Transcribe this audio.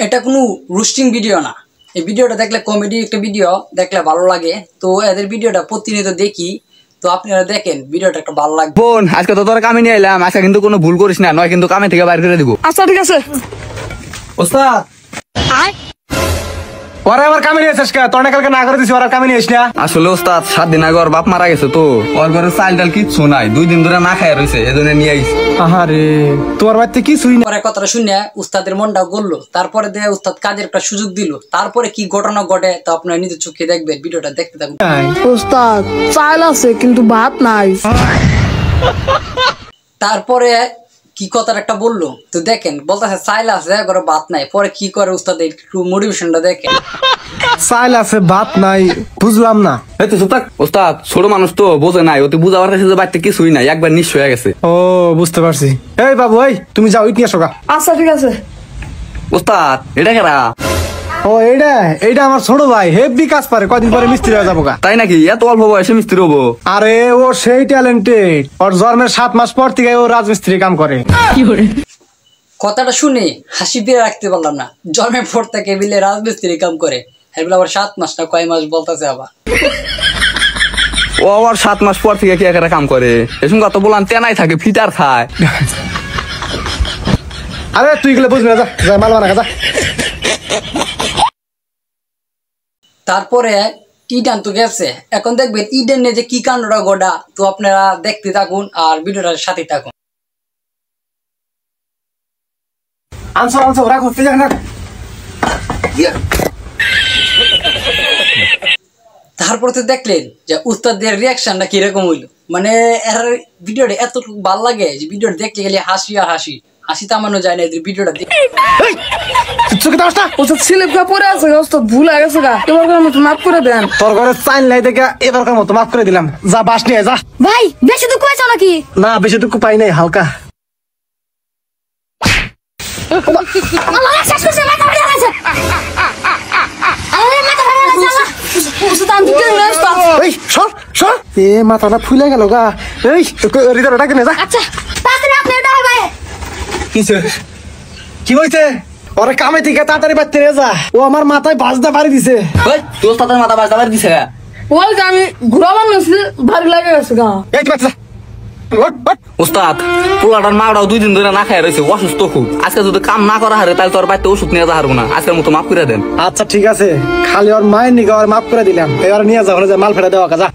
এটা কোনো roasting video না। এই ভিডিওটা দেখলে কমেডি একটা ভিডিও, দেখলে ভালো লাগে। তো এদের ভিডিওটা প্রতিনিয়ত দেখি, তো আপনারা দেখেন, ভিডিওটা একটা ভালো লাগবে। বোন, আজকে তো তোর কামে নিয়ে এলাম, আজকে কিন্তু কোনো ভুল করিস না, নয় কিন্তু কামে থেকে বাইরে করে দিব। আচ্ছা ঠিক আছে। ওস্তাদ ওরা আবার কামে নিয়ে আসিস, তোর না কালকে না করে দিছি, ওরা কামে নিয়ে আসিস না। আসলে ওস্তাদ 7 দিন আগে ওর বাপ মারা গেছে, তো ওর ঘরে চাল ডাল কিচ্ছু নাই, 2 দিন ধরে না খায় রয়েছে, এজন্য নিয়ে আইছি। আহারে, তোর বাড়িতে কিছুই না। পরে কথাটা শুনে উস্তাদের মনটা গড়লো, তারপরে দিয়ে উস্তাদ কাজের একটা সুযোগ দিল। তারপরে কি ঘটনা ঘটে তা আপনারা নিজের চোখে দেখবেন, ভিডিওটা দেখতে থাকুন। ওস্তাদ চাল আছে কিন্তু ভাত নাই। তারপরে কি কথার একটা বললো, তো দেখেন, বলতেছে চাইল আছে ঘরে ভাত নাই। পরে কি করে উস্তাদ, একটু মোটিভেশনটা দেখেন। চাল আছে ভাত নাই, বুঝলাম না। এই তো চুপ থাক। ওস্তাদ ছোট মানুষ তো বোঝে নাই, ওতে বুঝাবার কাছে যে বাড়িতে কিছুই নাই, একবার নিঃস্ব হয়ে গেছে। ও বুঝতে পারছি। এই বাবু, এই তুমি যাও, ইট নিয়ে আসো গা। আচ্ছা ঠিক আছে। ওস্তাদ এটা কেরা? ও এইটা আমার ছোট ভাই, হেভি কাজ পারে, কয়দিন পরে মিস্ত্রি হয়ে যাবো গা। তাই নাকি? এত অল্প বয়সে মিস্ত্রি হবো? আরে ও সেই ট্যালেন্টেড, ওর জন্মের 7 মাস পর থেকে ও রাজমিস্ত্রি কাম করে। কথাটা শুনে হাসি দিয়ে রাখতে পারলাম না। জন্মের পর থেকে বিলে রাজমিস্ত্রি কাম করে, এগুলো আবার 7 মাস না কয় মাস বলতেছে আবার। ও আবার 7 মাস পর থেকে কি একটা কাম করে? এসব কত বললাম, তেনাই থাকে, ফিটার খায়। আরে তুই গেলে বুঝবি না, যা মাল বানা যা। তারপরে ইডান তো গেছে, এখন দেখবেন ইডেন যে কি কাণ্ডটা গোডা। তো আপনারা দেখতে থাকুন আর ভিডিওটার সাথে থাকুন। আনছো রাখো, তারপরে তো দেখলেন যে উস্তাদের রিয়াকশনটা কিরকম হইলো। মানে এর ভিডিওটা এতটুকু ভালো লাগে যে ভিডিওটা দেখতে গেলে হাসি আর হাসি, হাসি থামানো যায় না এদের ভিডিওটা দেখে। ওস্তাদ স্লিপ কা পরে আছে, ওস্তাদ ভুল হয়ে গেছে গা, এবার মতো মাফ করে দেন। তোর ঘরে চাইল নাই দেখে এবারকার মতো মাফ করে দিলাম, যা বাস নিয়ে যা। ভাই বেশি দুঃখ হয়েছে নাকি? না বেশি দুঃখ পাই নাই, হালকা। মাথাটা ফুলে গেল গা। এই হৃদয়টা কিনে যা। আচ্ছা তাড়াতাড়ি আপনি এটা হবে। কি হয়েছে? ওরে কামে থেকে তাড়াতাড়ি বাড়তে নিয়ে যা, ও আমার মাথায় বাজদা বাড়ি দিছে। তোর তাদের মাথা বাজতে পারে দিছে। ওই যে আমি ঘুরাবার নিয়েছি, ভারী লাগে গেছে গা। এই বাচ্চা ওস্তাদ পোলাটার মাটাও 2 দিন ধরে না খায় রয়েছে, অসুস্থ খুব। আজকে যদি কাম না করা হারে তাহলে তোর বাড়িতে ওষুধ নিয়ে যা হারবো না, আজকের মতো মাফ করে দেন। আচ্ছা ঠিক আছে, খালি ওর মায়ের নিকে ওর মাফ করে দিলাম, এবার নিয়ে যা, মাল ফেরা দেওয়া কাজা।